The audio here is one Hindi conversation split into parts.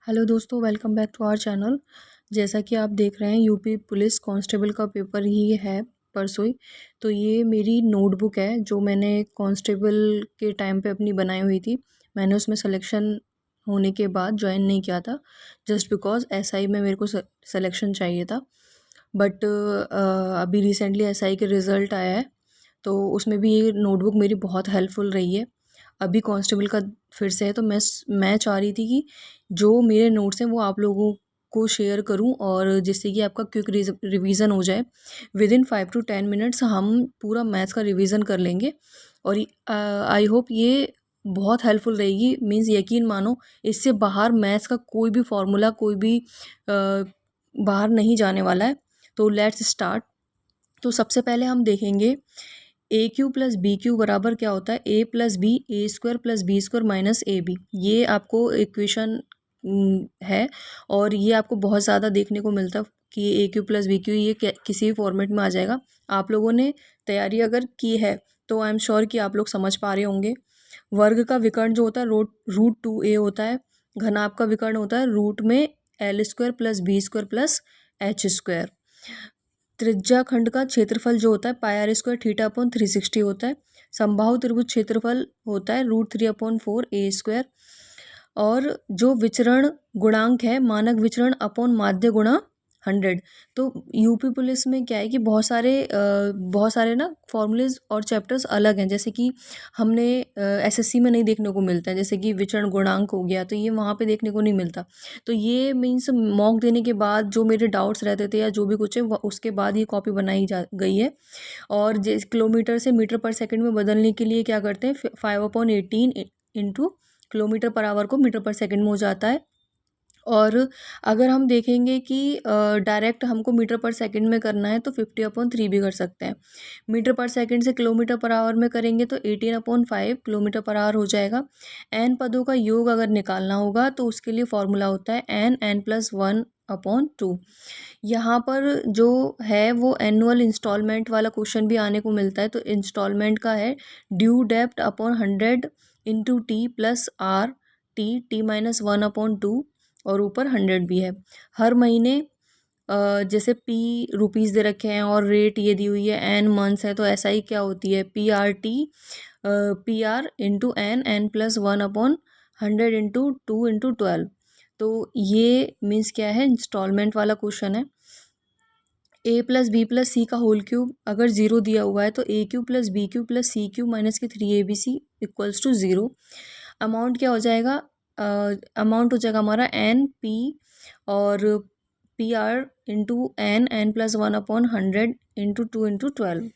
हेलो दोस्तों, welcome back to our channel. जैसा कि आप देख रहे हैं, यूपी पुलिस कांस्टेबल का पेपर ही है परसों ही। तो ये मेरी नोटबुक है जो मैंने कांस्टेबल के टाइम पे अपनी बनाई हुई थी। मैंने उसमें सिलेक्शन होने के बाद ज्वाइन नहीं किया था, जस्ट बिकॉज एसआई में मेरे को सिलेक्शन चाहिए था। बट अभी रिसेंटली एसआई के रिज़ल्ट आया है, तो उसमें भी ये नोटबुक मेरी बहुत हेल्पफुल रही है। अभी कांस्टेबल का फिर से है, तो मैं चाह रही थी कि जो मेरे नोट्स हैं वो आप लोगों को शेयर करूं, और जिससे कि आपका क्विक रिवीजन हो जाए। विद इन 5 to 10 मिनट्स हम पूरा मैथ्स का रिवीजन कर लेंगे। और आई होप ये बहुत हेल्पफुल रहेगी। मीन्स यकीन मानो, इससे बाहर मैथ्स का कोई भी फॉर्मूला, कोई भी बाहर नहीं जाने वाला है। तो लेट्स स्टार्ट। तो सबसे पहले हम देखेंगे A cube plus B cube बराबर क्या होता है, A plus B, A square plus B square minus A B. ये आपको इक्वेशन है, और ये आपको बहुत ज़्यादा देखने को मिलता है कि ए क्यू प्लस बी क्यू ये किसी भी फॉर्मेट में आ जाएगा। आप लोगों ने तैयारी अगर की है तो आई एम श्योर कि आप लोग समझ पा रहे होंगे। वर्ग का विकर्ण जो होता है रूट 2a होता है। घनाभ का विकर्ण होता है रूट में L square plus B square plus H square. त्रिज्या खंड का क्षेत्रफल जो होता है pi R square theta upon 360 होता है। समबाहु त्रिभुज क्षेत्रफल होता है √3/4 a²। और जो विचरण गुणांक है मानक विचरण अपॉन माध्य गुणा 100। तो यूपी पुलिस में क्या है कि बहुत सारे ना फॉर्मूलेज और चैप्टर्स अलग हैं, जैसे कि हमने एसएससी में नहीं देखने को मिलता है। जैसे कि विचरण गुणांक हो गया, तो ये वहाँ पे देखने को नहीं मिलता। तो ये मीन्स मॉक देने के बाद जो मेरे डाउट्स रहते थे या जो भी कुछ है उसके बाद ये कॉपी बनाई जा गई है। और जिस किलोमीटर से मीटर पर सेकंड में बदलने के लिए क्या करते हैं, 5/18 इंटू किलोमीटर पर आवर को मीटर पर सेकंड में हो जाता है। और अगर हम देखेंगे कि डायरेक्ट हमको मीटर पर सेकंड में करना है तो 50/3 भी कर सकते हैं। मीटर पर सेकंड से किलोमीटर पर आवर में करेंगे तो 18/5 किलोमीटर पर आवर हो जाएगा। एन पदों का योग अगर निकालना होगा तो उसके लिए फॉर्मूला होता है n+1/2। यहाँ पर जो है वो एनुअल इंस्टॉलमेंट वाला क्वेश्चन भी आने को मिलता है। तो इंस्टॉलमेंट का है ड्यू डेप्ट upon 100 into T plus R t-1/2, और ऊपर 100 भी है। हर महीने जैसे पी रुपीज़ दे रखे हैं और रेट ये दी हुई है, एन मंथ्स है, तो ऐसा ही क्या होती है P R into n+1/100 into 2 into 12। तो ये मीन्स क्या है, इंस्टॉलमेंट वाला क्वेश्चन है। A plus B plus C का होल क्यूब अगर 0 दिया हुआ है तो A cube plus B cube plus C cube minus के 3abc इक्वल्स टू 0। अमाउंट क्या हो जाएगा, अमाउंट हो जाएगा हमारा एन पी और P R into n+1/100 into 2 into 12।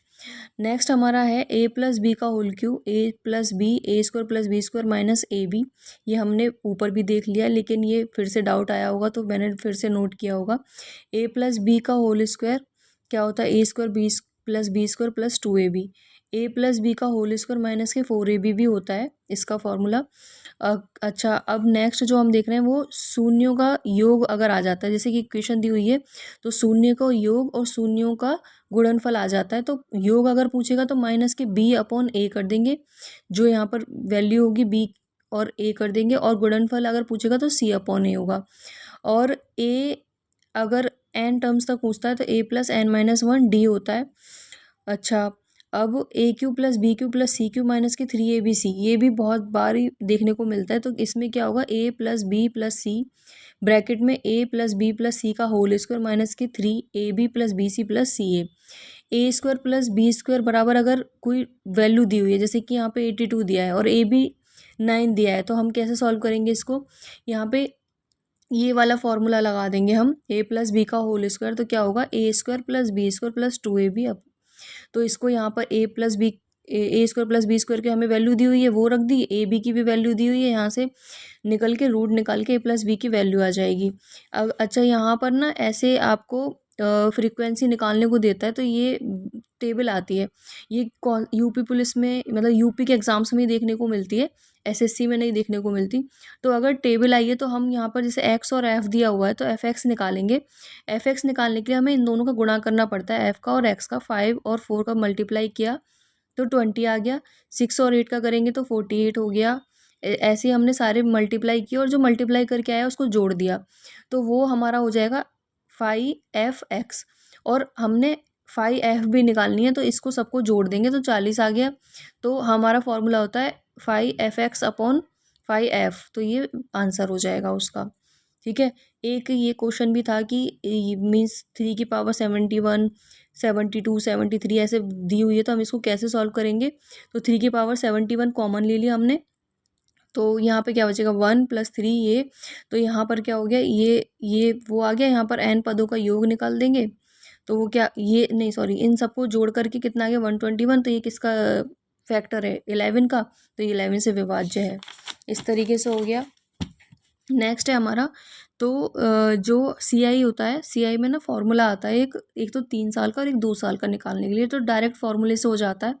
Next हमारा है ए प्लस बी का whole cube, A plus B, A square plus B square minus A B. ये हमने ऊपर भी देख लिया, लेकिन ये फिर से डाउट आया होगा तो मैंने फिर से नोट किया होगा। ए प्लस बी का होल स्क्वायर क्या होता है, A square B plus B square plus 2ab। A plus B का होल स्क्वायर माइनस के 4ab भी होता है इसका फॉर्मूला। अच्छा, अब नेक्स्ट जो हम देख रहे हैं वो शून्यों का योग अगर आ जाता है, जैसे कि इक्वेशन दी हुई है तो शून्य का योग और शून्यों का गुणनफल आ जाता है। तो योग अगर पूछेगा तो माइनस के b/a कर देंगे, जो यहाँ पर वैल्यू होगी b और a कर देंगे, और गुणनफल अगर पूछेगा तो c/a होगा। और a अगर n टर्म्स तक पूछता है तो a+n-1 d होता है। अच्छा, अब A cube plus B cube plus C cube minus के 3abc, ये भी बहुत बार ही देखने को मिलता है। तो इसमें क्या होगा, a plus B plus C bracket में a plus B plus C का होल स्क्वायर माइनस के 3ab plus B C plus C A square plus B square बराबर अगर कोई वैल्यू दी हुई है, जैसे कि यहाँ पे 82 दिया है और ए बी 9 दिया है, तो हम कैसे सॉल्व करेंगे इसको। यहाँ पे ये वाला फॉर्मूला लगा देंगे हम, a प्लस बी का होल स्क्वायर, तो क्या होगा A square plus B square plus 2ab। अब तो इसको यहाँ पर A square plus B square की हमें वैल्यू दी हुई है वो रख दी, ए बी की भी वैल्यू दी हुई है, यहाँ से निकल के रूट निकाल के ए प्लस बी की वैल्यू आ जाएगी। अब अच्छा, यहाँ पर ना ऐसे आपको फ्रीक्वेंसी निकालने को देता है, तो ये टेबल आती है। ये कौन यूपी पुलिस में, मतलब यूपी के एग्जाम्स में ही देखने को मिलती है, एसएससी में नहीं देखने को मिलती। तो अगर टेबल आई है तो हम यहाँ पर जैसे एक्स और एफ दिया हुआ है तो एफ एक्स निकालेंगे। एफ एक्स निकालने के लिए हमें इन दोनों का गुणा करना पड़ता है, एफ का और एक्स का। 5 और 4 का मल्टीप्लाई किया तो 20 आ गया, 6 और 8 का करेंगे तो 48 हो गया, ऐसे ही हमने सारे मल्टीप्लाई किए और जो मल्टीप्लाई करके आया उसको जोड़ दिया, तो वो हमारा हो जाएगा 5f(x). और हमने 5f भी निकालनी है, तो इसको सबको जोड़ देंगे तो 40 आ गया। तो हमारा फॉर्मूला होता है 5f(x)/5f, तो ये आंसर हो जाएगा उसका। ठीक है। एक ये क्वेश्चन भी था कि मीन्स 3 की पावर 71, 72, 73 ऐसे दी हुई है, तो हम इसको कैसे सॉल्व करेंगे। तो 3 की पावर 71 कॉमन ले लिया हमने, तो यहाँ पे क्या बचेगा 1 + 3 ये, तो यहाँ पर क्या हो गया, ये वो आ गया, यहाँ पर n पदों का योग निकाल देंगे, तो वो क्या, ये नहीं सॉरी, इन सबको जोड़ करके कितना आ गया 121, तो ये किसका फैक्टर है 11 का, तो ये 11 से विभाज्य है। इस तरीके से हो गया। नेक्स्ट है हमारा, तो जो CI होता है, CI में ना फॉर्मूला आता है एक तो 3 साल का और एक 2 साल का निकालने के लिए, तो डायरेक्ट फॉर्मूले से हो जाता है।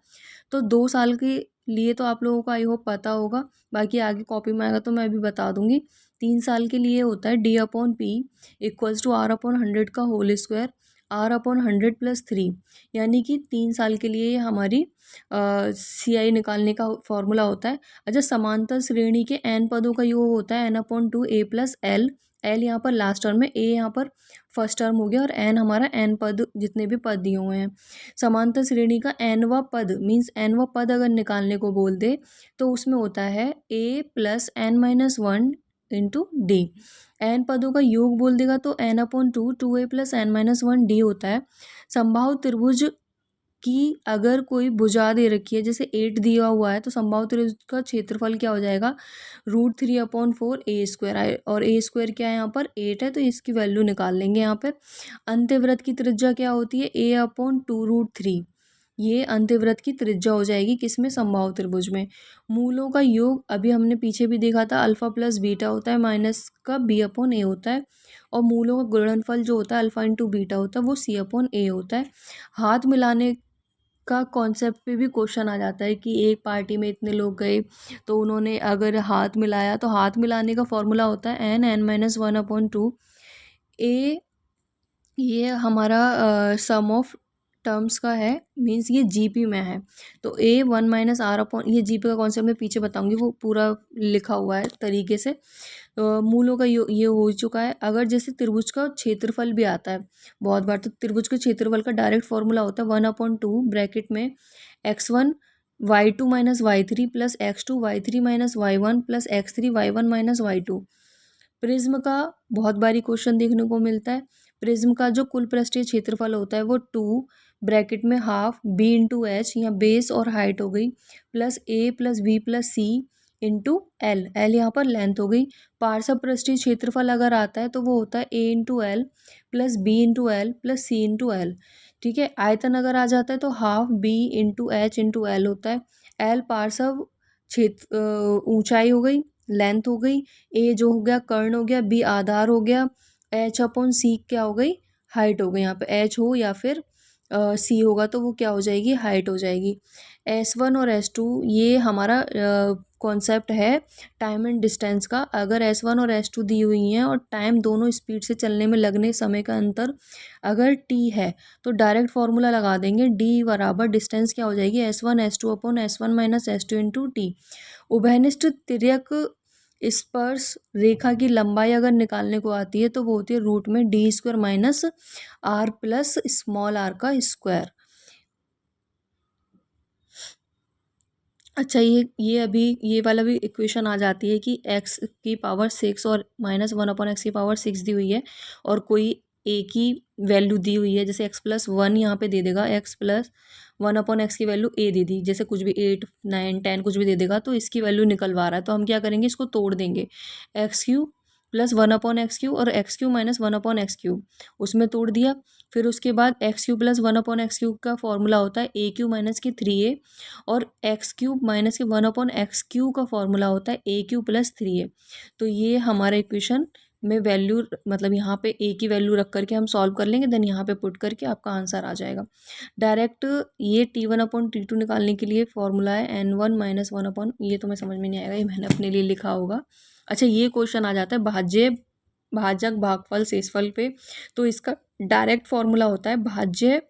तो 2 साल के लिए तो आप लोगों को आई होप पता होगा, बाकी आगे कॉपी में आएगा तो मैं अभी बता दूंगी। 3 साल के लिए होता है D/P = R/100 का होल स्क्वायर, R/100 + 3, यानी कि 3 साल के लिए ये हमारी CI निकालने का फॉर्मूला होता है। अच्छा, समांतर श्रेणी के n पदों का योग होता है n/2 a + l। l यहाँ पर लास्ट टर्म है, a यहाँ पर फर्स्ट टर्म हो गया, और n हमारा n पद जितने भी पद दिए हुए हैं। समांतर श्रेणी का nवां पद मीन्स nवां पद अगर निकालने को बोल दे तो उसमें होता है a + n-1 × d। n पदों का योग बोल देगा तो n/2 2a + n-1 d होता है। समबाहु त्रिभुज कि अगर कोई भुजा दे रखी है, जैसे 8 दिया हुआ है, तो समबाहु त्रिभुज का क्षेत्रफल क्या हो जाएगा √3/4 a²। और a² क्या है यहाँ पर 8 है, तो इसकी वैल्यू निकाल लेंगे यहाँ पे। अंत्यवृत्त की त्रिज्या क्या होती है a/2√3, ये अंत्यवृत्त की त्रिज्या हो जाएगी किसमें, समबाहु त्रिभुज में। मूलों का योग अभी हमने पीछे भी देखा था, अल्फा प्लस बीटा होता है, माइनस का b/a होता है, और मूलों का गुणनफल जो होता है अल्फा × बीटा होता है, वो c/a होता है। हाथ मिलाने का कॉन्सेप्ट पे भी क्वेश्चन आ जाता है कि एक पार्टी में इतने लोग गए, तो उन्होंने अगर हाथ मिलाया, तो हाथ मिलाने का फॉर्मूला होता है n(n-1/2) a। ये हमारा सम ऑफ टर्म्स का है, मीन्स ये जीपी में है, तो a1 - r/, ये जीपी का कॉन्सेप्ट मैं पीछे बताऊंगी, वो पूरा लिखा हुआ है तरीके से। मूलों का ये हो चुका है। अगर जैसे त्रिभुज का क्षेत्रफल भी आता है बहुत बार, तो त्रिभुज के क्षेत्रफल का डायरेक्ट फॉर्मूला होता है 1/2 ब्रैकेट में x1 y2 - y3 + x2 y3 - y1 + x3 y1 - y2। Prism का बहुत बारी क्वेश्चन देखने को मिलता है। प्रिज्म का जो कुल पृष्ठीय क्षेत्रफल होता है वो 2 ब्रैकेट में हाफ b × h, या बेस और हाइट हो गई, plus a + b + c × l, l यहाँ पर लेंथ हो गई। पार्श्व पृष्ठीय क्षेत्रफल अगर आता है तो वो होता है a × l + b × l + c × l। ठीक है। आयतन अगर आ जाता है तो हाफ b × h × l होता है। l पार्श्व क्षेत्र ऊंचाई हो गई, लेंथ हो गई, ए जो हो गया कर्ण हो गया, बी आधार हो गया, h/c क्या हो गई, हाइट हो गई। यहाँ पे h हो या फिर c होगा तो वो क्या हो जाएगी, हाइट हो जाएगी। S1 और S2 ये हमारा कॉन्सेप्ट है टाइम एंड डिस्टेंस का। अगर S1 और S2 दी हुई हैं और टाइम दोनों स्पीड से चलने में लगने समय का अंतर अगर t है, तो डायरेक्ट फॉर्मूला लगा देंगे, d बराबर डिस्टेंस क्या हो जाएगी S1 S2/S1 - S2 × t। उभयनिष्ठ तिर्यक स्पर्श रेखा की लंबाई अगर निकालने को आती है तो वो होती है रूट में d² - r + स्मॉल r का स्क्वायर। अच्छा, ये वाला भी इक्वेशन आ जाती है कि x⁻6 और -1/x⁻6 दी हुई है, और कोई a की वैल्यू दी हुई है, जैसे x+1 यहाँ पे दे देगा, x+1/x की वैल्यू a दे दी, जैसे कुछ भी 8 9 10 कुछ भी दे देगा, तो इसकी वैल्यू निकलवा रहा है, तो हम क्या करेंगे, इसको तोड़ देंगे। x³ + 1/x³ और x³ - 1/x³, उसमें तोड़ दिया। फिर उसके बाद x³ + 1/x³ का फॉर्मूला होता है a³ - 3a, और x³ - 1/x³ का फॉर्मूला होता है a³ + 3a। तो ये हमारे इक्वेशन में वैल्यू, मतलब यहाँ पे a की वैल्यू रख करके हम सॉल्व कर लेंगे, देन यहाँ पे पुट करके आपका आंसर आ जाएगा डायरेक्ट। ये T1/T2 निकालने के लिए फॉर्मूला है n1 - 1/, ये तो मैं समझ में नहीं आएगा, ये मैंने अपने लिए लिखा होगा। अच्छा, ये क्वेश्चन आ जाता है भाज्य भाजक भागफल शेषफल पे, तो इसका डायरेक्ट फॉर्मूला होता है भाज्य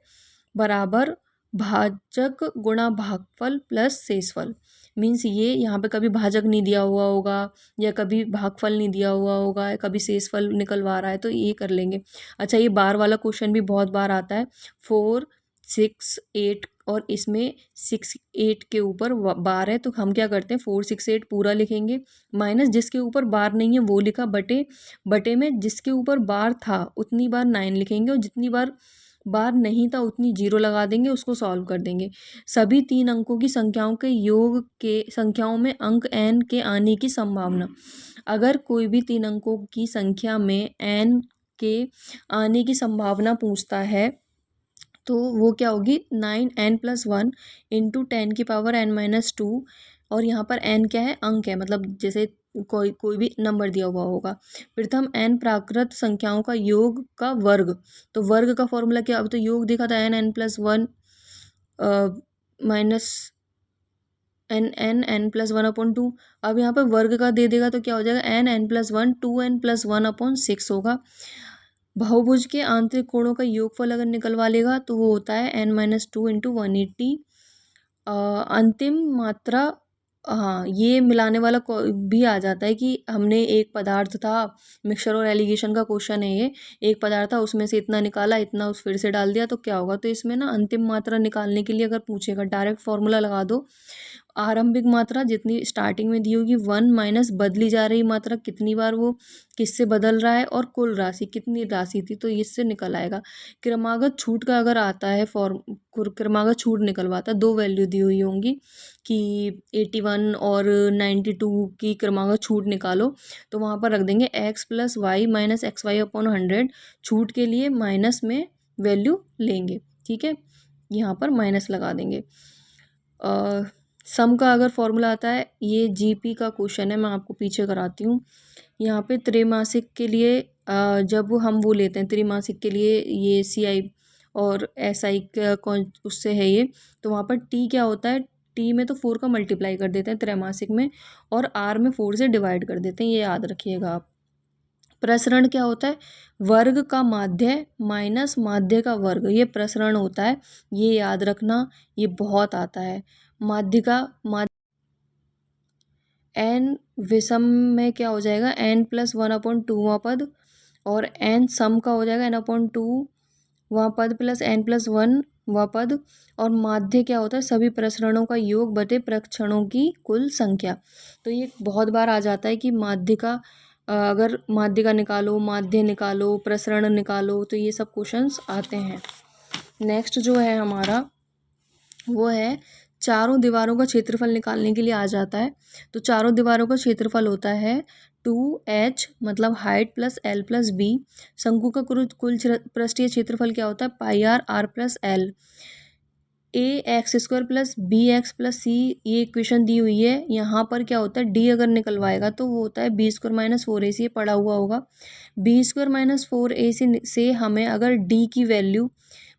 बराबर भाजक गुणा भागफल प्लस शेषफल, मीन्स ये यहाँ पे कभी भाजक नहीं दिया हुआ होगा या कभी भागफल नहीं दिया हुआ होगा, कभी शेषफल निकलवा रहा है, तो ये कर लेंगे। अच्छा, ये बार वाला क्वेश्चन भी बहुत बार आता है, 4 6 8 और इसमें 6 8 के ऊपर बार है, तो हम क्या करते हैं 4 6 8 पूरा लिखेंगे, माइनस जिसके ऊपर बार नहीं है वो लिखा, बटे में जिसके ऊपर बार था उतनी बार 9 लिखेंगे और जितनी बार नहीं था उतनी 0 लगा देंगे, उसको सॉल्व कर देंगे। सभी 3 अंकों की संख्याओं के योग के संख्याओं में अंक n के आने की संभावना। अगर कोई भी 3 अंकों की संख्या में n के आने की संभावना पूछता है तो वो क्या होगी 9n+1 इंटू 10⁻n-2। और यहाँ पर n क्या है, अंक है, मतलब जैसे कोई भी नंबर दिया हुआ होगा। प्रथम n प्राकृत संख्याओं का योग का वर्ग, तो वर्ग का फॉर्मूला क्या, अब तो योग देखा था n+1 माइनस n+1/2। अब यहाँ पर वर्ग का दे देगा तो क्या हो जाएगा n+1 2n+1/6 होगा। बहुभुज के आंतरिक कोणों का योगफल अगर निकलवा लेगा तो वो होता है n-2 इंटू 180। अंतिम मात्रा, हाँ ये मिलाने वाला भी आ जाता है कि हमने एक पदार्थ था, मिक्सचर और एलिगेशन का क्वेश्चन है ये, एक पदार्थ था उसमें से इतना निकाला, इतना उस फिर से डाल दिया तो क्या होगा। तो इसमें ना अंतिम मात्रा निकालने के लिए अगर पूछेगा डायरेक्ट फॉर्मूला लगा दो, आरंभिक मात्रा जितनी स्टार्टिंग में दी होगी 1 माइनस बदली जा रही मात्रा कितनी बार वो किससे बदल रहा है और कुल राशि कितनी राशि थी, तो इससे निकल आएगा। क्रमागत छूट का अगर आता है क्रमागत छूट निकलवाता, दो वैल्यू दी हुई होंगी कि 81 और 92 की क्रमागत छूट निकालो, तो वहाँ पर रख देंगे x+y माइनस XY/100, छूट के लिए माइनस में वैल्यू लेंगे, ठीक है, यहाँ पर माइनस लगा देंगे। सम का अगर फॉर्मूला आता है, ये जीपी का क्वेश्चन है, मैं आपको पीछे कराती हूँ। यहाँ पे त्रैमासिक के लिए जब हम वो लेते हैं त्रैमासिक के लिए ये CI और SI का कौन उससे है ये, तो वहाँ पर टी क्या होता है, टी में तो 4 का मल्टीप्लाई कर देते हैं त्रैमासिक में और R में 4 से डिवाइड कर देते हैं, ये याद रखिएगा आप। प्रसरण क्या होता है, वर्ग का माध्य माइनस माध्य का वर्ग, ये प्रसरण होता है, ये याद रखना, ये बहुत आता है। माध्य का n विषम में क्या हो जाएगा n+1/2वां पद, और n सम का हो जाएगा n/2वां पद प्लस n+1वां पद, और माध्य क्या होता है सभी प्रसरणों का योग बटे प्रक्षणों की कुल संख्या। तो ये बहुत बार आ जाता है कि माध्य का अगर माध्य का निकालो, माध्य निकालो, प्रसरण निकालो, तो ये सब क्वेश्चंस आते हैं। नेक्स्ट जो है हमारा वो है चारों दीवारों का क्षेत्रफल निकालने के लिए आ जाता है। तो चारों दीवारों का क्षेत्रफल होता है 2h मतलब height plus l plus b। शंकु का कुल पृष्ठीय क्षेत्रफल क्या होता है πr+r+l। ax² plus bx+ c, ये इक्वेशन दी हुई है। यहाँ पर क्या होता है d अगर निकलवाएगा तो वो होता है b² - 4ac, ये पढ़ा हुआ होगा। b² - 4ac से हमें अगर d की वैल्यू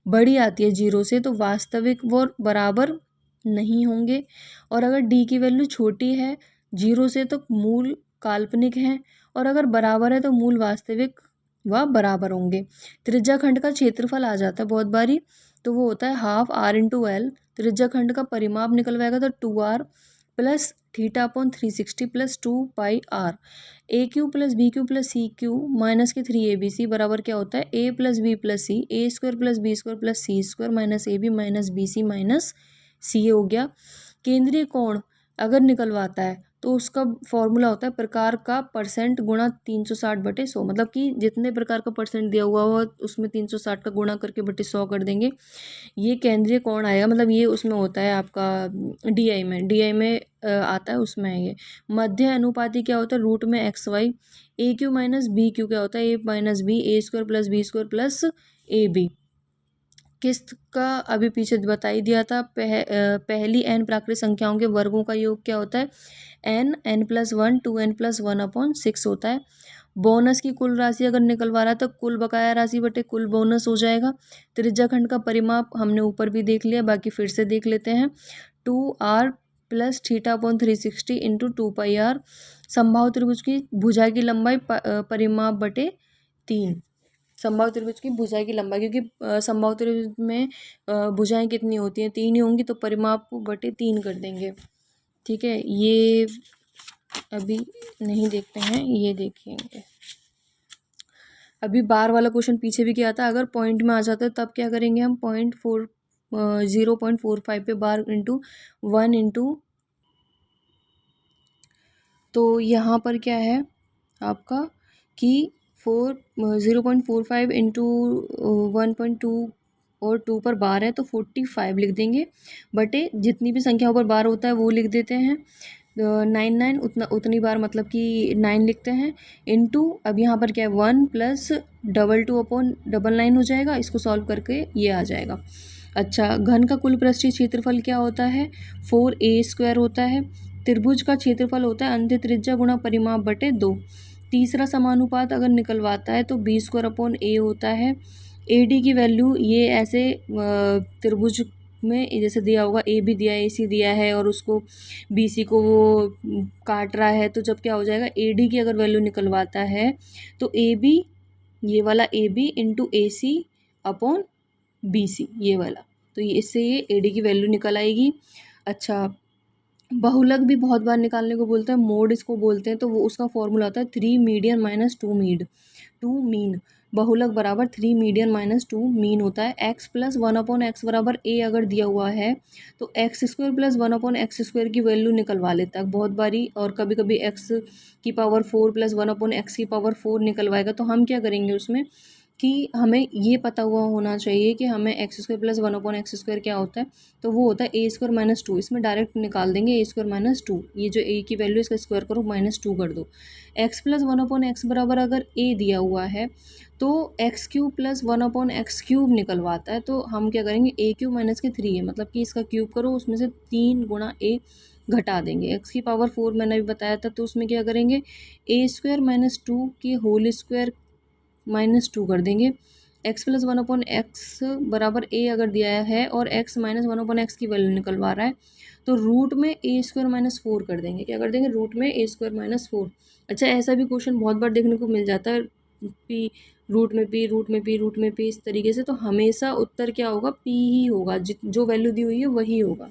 बड़ी आती है 0 से तो वास्तविक वो बराबर नहीं होंगे, और अगर d की वैल्यू छोटी है 0 से तो मूल काल्पनिक है, और अगर बराबर है तो मूल वास्तविक व बराबर होंगे। त्रिज्या खंड का क्षेत्रफल आ जाता है बहुत बारी, तो वो होता है ½ r/l। त्रिज्या खंड का परिमाप निकलवाएगा तो 2r plus θ/360 plus 2πr। AQ plus BQ plus CQ minus के 3ABC बराबर क्या होता है A plus B plus C, A² plus B² plus C² minus AB minus BC minus C हो गया। केंद्रीय कोण अगर निकलवाता है तो उसका फॉर्मूला होता है प्रकार का परसेंट गुणा 360/100, मतलब कि जितने प्रकार का परसेंट दिया हुआ हो उसमें 360 का गुणा करके बटे 100 कर देंगे, ये केंद्रीय कोण आएगा। मतलब ये उसमें होता है आपका DI में आता है, उसमें है ये। मध्य अनुपाती क्या होता है रूट में XY। AQ माइनस BQ क्या होता है A minus B, A² plus B² plus AB। किस्त का अभी पीछे बता ही दिया था। पहली n प्राकृतिक संख्याओं के वर्गों का योग क्या होता है n+1 2n+1/6 होता है। बोनस की कुल राशि अगर निकलवा रहा है तो कुल बकाया राशि बटे कुल बोनस हो जाएगा। त्रिज्या खंड का परिमाप हमने ऊपर भी देख लिया, बाकी फिर से देख लेते हैं। 2r plus θ/360 into 2πr। समबाहु त्रिभुज की भुजा की लंबाई परिमाप बटे 3। समबाहु त्रिभुज की भुजा की लंबाई, क्योंकि समबाहु त्रिभुज में भुजाएं कितनी होती हैं 3 ही होंगी, तो परिमाप को बटे 3 कर देंगे। ठीक है, ये अभी नहीं देखते हैं, ये देखेंगे। अभी बार वाला क्वेश्चन पीछे भी किया था, अगर पॉइंट में आ जाता है तब क्या करेंगे हम, 0.45 पे बार इंटू 1 इंटू, तो यहाँ पर क्या है आपका कि 0.45 इंटू 1.2 और 2 पर बार है तो 45 लिख देंगे, बटे जितनी भी संख्या ऊपर बार होता है वो लिख देते हैं, 9 उतनी बार मतलब कि 9 लिखते हैं, इनटू अब यहाँ पर क्या है 1 प्लस 2/2/9 हो जाएगा, इसको सॉल्व करके ये आ जाएगा। अच्छा, घन का कुल पृष्ठीय क्षेत्रफल क्या होता है, 4a² होता है। त्रिभुज का क्षेत्रफल होता है अंत्य त्रिज्या गुणा परिमाप बटे 2। तीसरा समानुपात अगर निकलवाता है तो b² होता है। AD की वैल्यू ये ऐसे त्रिभुज में जैसे दिया होगा, ए भी दिया है, AC दिया है और उसको BC को वो काट रहा है, तो जब क्या हो जाएगा AD की अगर वैल्यू निकलवाता है तो AB, ये वाला AB into AC upon BC, ये वाला, तो ये इससे ये AD की वैल्यू निकल आएगी। अच्छा, बहुलक भी बहुत बार निकालने को बोलते हैं, मोड इसको बोलते हैं, तो वो उसका फॉर्मूला होता है 3 मीडियन माइनस 2 मीड, 2 मीन। बहुलक बराबर 3 मीडियन माइनस 2 मीन होता है। x प्लस 1/x बराबर a अगर दिया हुआ है तो x² प्लस 1/x² की वैल्यू निकलवा लेता है बहुत बारी, और कभी कभी x की पावर 4 प्लस 1/x की पावर 4 निकलवाएगा, तो हम क्या करेंगे उसमें कि हमें ये पता हुआ होना चाहिए कि हमें x² प्लस 1/x² क्या होता है, तो वो होता है a² माइनस 2, इसमें डायरेक्ट निकाल देंगे a² माइनस 2, ये जो a की वैल्यू इसका स्क्वायर करो -2 कर दो। x प्लस 1/x बराबर अगर a दिया हुआ है तो x³ प्लस 1/x³ निकलवाता है, तो हम क्या करेंगे a³ माइनस के 3 है, मतलब कि इसका क्यूब करो, उसमें से 3 गुणा a घटा देंगे। x की पावर 4 मैंने भी बताया था, तो उसमें क्या करेंगे a² माइनस 2 की होल स्क्वायर -2 कर देंगे। x प्लस 1/x बराबर a अगर दिया है और x माइनस 1/x की वैल्यू निकलवा रहा है, तो रूट में a² माइनस 4 कर देंगे। क्या कर देंगे, रूट में a² माइनस 4। अच्छा, ऐसा भी क्वेश्चन बहुत बार देखने को मिल जाता है, p रूट में p रूट में p रूट में p, इस तरीके से, तो हमेशा उत्तर क्या होगा, p ही होगा, जो वैल्यू दी हुई है वही होगा।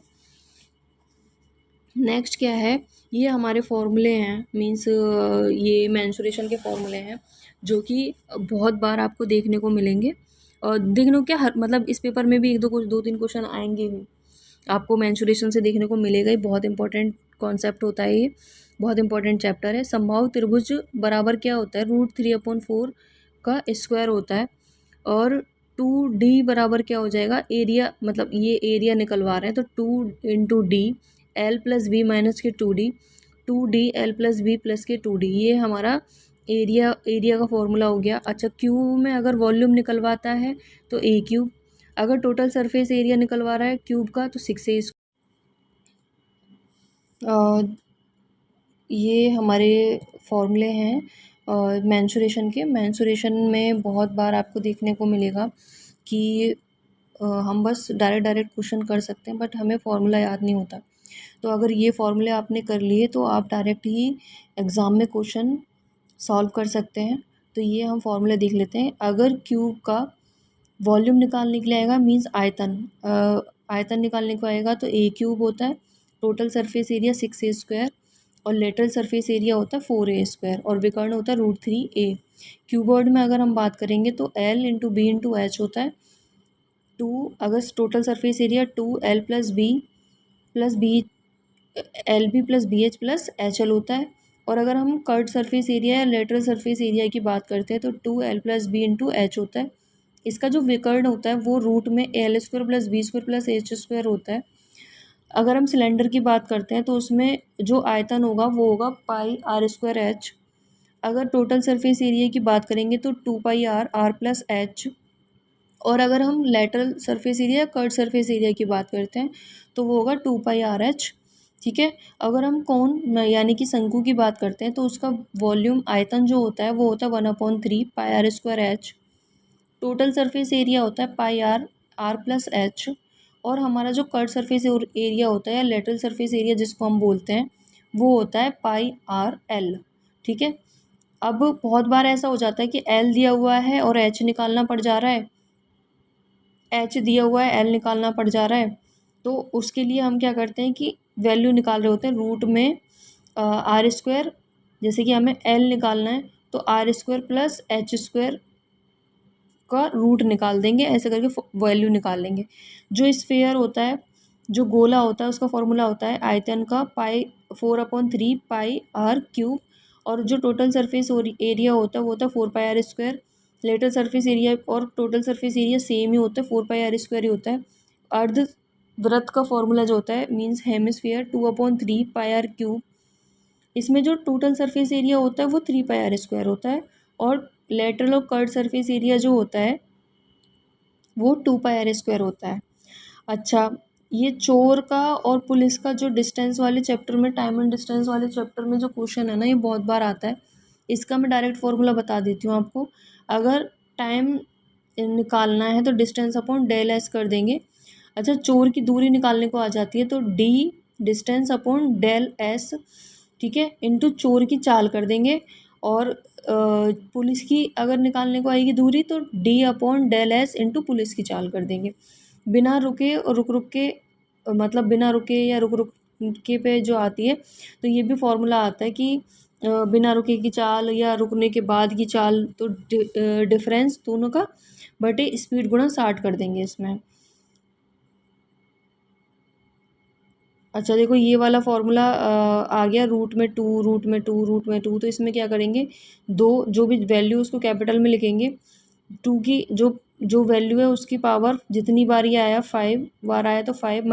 नेक्स्ट क्या है, ये हमारे फॉर्मूले हैं, मीन्स ये मेंसुरेशन के फॉर्मूले हैं जो कि बहुत बार आपको देखने को मिलेंगे, और देखने को क्या हर मतलब इस पेपर में भी 2-3 क्वेश्चन आएंगे ही, आपको मेंसुरेशन से देखने को मिलेगा ही। बहुत इंपॉर्टेंट कॉन्सेप्ट होता है ये, बहुत इंपॉर्टेंट चैप्टर है। समबाहु त्रिभुज बराबर क्या होता है, √3/4 का स्क्वायर होता है, और 2D बराबर क्या हो जाएगा, एरिया, मतलब ये एरिया निकलवा रहे हैं तो 2 into D L plus B minus के 2D, 2D L plus B plus के 2D, ये हमारा एरिया का फॉर्मूला हो गया। अच्छा, क्यूब में अगर वॉल्यूम निकलवाता है तो a³, अगर टोटल सरफेस एरिया निकलवा रहा है क्यूब का तो 6a। ये हमारे फॉर्मूले हैं मेंसुरेशन के। मेंसुरेशन में बहुत बार आपको देखने को मिलेगा कि हम बस डायरेक्ट क्वेश्चन कर सकते हैं, बट हमें फॉर्मूला याद नहीं होता, तो अगर ये फॉर्मूले आपने कर लिए तो आप डायरेक्ट ही एग्ज़ाम में क्वेश्चन सॉल्व कर सकते हैं। तो ये हम फॉर्मूले देख लेते हैं। अगर क्यूब का वॉल्यूम निकालने के लिए आएगा, मीन्स आयतन निकालने को आएगा, तो a³ होता है, टोटल सरफेस एरिया 6a² और लेटरल सरफेस एरिया होता है 4a² और विकर्ण होता है √3a। क्यूबॉइड में अगर हम बात करेंगे तो l into B into H होता है 2, अगर total surface area 2l plus B L B plus B H plus H L होता है, और अगर हम कर्ड सरफेस एरिया या लेटरल सरफेस एरिया की बात करते हैं तो 2l plus B into H होता है। इसका जो विकर्ण होता है वो रूट में l² plus b² plus h² होता है। अगर हम सिलेंडर की बात करते हैं तो उसमें जो आयतन होगा वो होगा πr²h। अगर टोटल सरफेस एरिया की बात करेंगे तो 2πr प्लस h, और अगर हम lateral surface area curd surface area की बात करते हैं तो वो होगा 2πrh। ठीक है, अगर हम कोण यानी कि शंकु की बात करते हैं तो उसका वॉल्यूम आयतन जो होता है वो होता है 1/3 πr²h। टोटल सरफेस एरिया होता है πr प्लस h, और हमारा जो कर्ड सरफेस एरिया होता है या लेटरल सरफेस एरिया जिसको हम बोलते हैं वो होता है πrl। ठीक है, अब बहुत बार ऐसा हो जाता है कि l दिया हुआ है और h निकालना पड़ जा रहा है, h दिया हुआ है l निकालना पड़ जा रहा है, तो उसके लिए हम क्या करते हैं कि वैल्यू निकाल रहे होते हैं रूट में आर स्क्वायर, जैसे कि हमें एल निकालना है तो R square plus H square का रूट निकाल देंगे, ऐसे करके वैल्यू निकाल लेंगे। जो स्फेयर होता है, जो गोला होता है, उसका फॉर्मूला होता है आयतन का पाई 4/3 पाई आर क्यूब, और जो टोटल सरफेस एरिया होता है वो होता है 4 पाई आर स्क्वायर। लेटल सरफेस एरिया और टोटल सरफेस एरिया सेम ही होता है, 4 पाई आर स्क्वायर ही होता है। अर्ध वृत्त का फॉर्मूला जो होता है means hemisphere 2/3 pi R cube. इसमें जो टोटल सरफेस एरिया होता है वो 3 पाई आर स्क्वायर होता है, और लेटरल और कर्ड सरफेस एरिया जो होता है वो 2 पाई आर स्क्वायर होता है। अच्छा, ये चोर का और पुलिस का जो डिस्टेंस वाले चैप्टर में, टाइम एंड डिस्टेंस वाले चैप्टर में जो क्वेश्चन है ना, ये बहुत बार आता है। इसका मैं डायरेक्ट फॉर्मूला बता देती हूँ आपको। अगर टाइम निकालना है तो डिस्टेंस अपॉन डेल एस कर देंगे। अच्छा, चोर की दूरी निकालने को आ जाती है तो D distance upon del S, ठीक है, इनटू चोर की चाल कर देंगे। और पुलिस की अगर निकालने को आएगी दूरी तो D upon del S into police की चाल कर देंगे। बिना रुके और रुक रुक के, मतलब बिना रुके या रुक रुक के पे जो आती है, तो ये भी फॉर्मूला आता है कि बिना रुके की चाल या रुकने के बाद की चाल, तो डिफरेंस दोनों का बटे स्पीड गुणा 60 कर देंगे इसमें। अच्छा देखो, ये वाला फॉर्मूला आ गया, रूट में टू, रूट में टू, रूट में टू। तो इसमें क्या करेंगे, दो जो भी वैल्यू उसको कैपिटल में लिखेंगे। टू की जो जो वैल्यू है उसकी पावर जितनी बार ये आया, 5 बार आया तो 5 -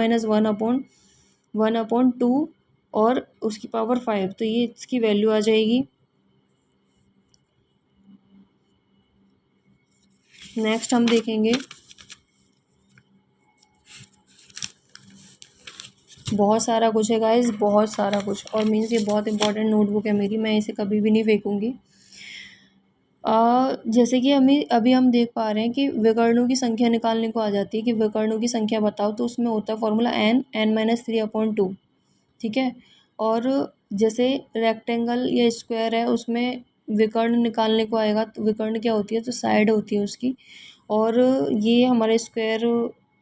1/1/2, और उसकी पावर 5, तो ये इसकी वैल्यू आ जाएगी। नेक्स्ट हम देखेंगे, बहुत सारा कुछ है गाइस, बहुत सारा कुछ, और मीन्स ये बहुत इंपॉर्टेंट नोटबुक है मेरी, मैं इसे कभी भी नहीं फेंकूंगी। जैसे कि हमें अभी हम देख पा रहे हैं कि विकर्णों की संख्या निकालने को आ जाती है कि विकर्णों की संख्या बताओ, तो उसमें होता है फॉर्मूला n - 3/2, ठीक है। और जैसे रेक्टेंगल या स्क्वायर है, उसमें विकर्ण निकालने को आएगा तो विकर्ण क्या होती है, तो साइड होती है उसकी। और ये हमारे स्क्वायर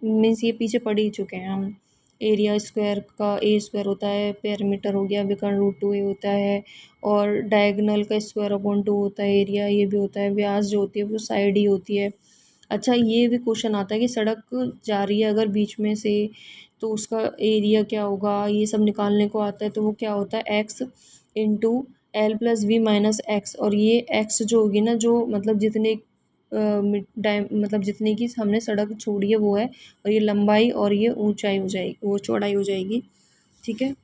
मीन्स ये पीछे पढ़ ही चुके हैं हम। एरिया स्क्वायर का ए स्क्वायर होता है, पेरीमीटर हो गया, विकर्ण √2a होता है, और डायगोनल का स्क्वायर अपॉन 2 होता है एरिया, ये भी होता है। व्यास जो होती है वो साइड ही होती है। अच्छा, ये भी क्वेश्चन आता है कि सड़क जा रही है अगर बीच में से, तो उसका एरिया क्या होगा, ये सब निकालने को आता है। तो वो क्या होता है, x इंटू l+v - x, और ये x जो होगी ना, जो मतलब जितने मतलब जितने की हमने सड़क छोड़ी है वो है, और ये लंबाई और ये ऊंचाई हो जाएगी, वो चौड़ाई हो जाएगी, ठीक है।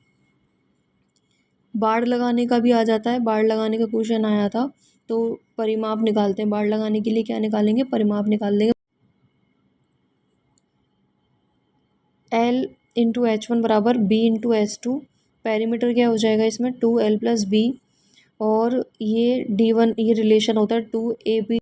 बाड़ लगाने का भी आ जाता है, बाड़ लगाने का क्वेश्चन आया था, तो परिमाप निकालते हैं। बाड़ लगाने के लिए क्या निकालेंगे, परिमाप निकाल देंगे। L × H1 बराबर B × H2। पेरीमीटर क्या हो जाएगा इसमें, 2l + b, और ये D1, ये रिलेशन होता है 2ab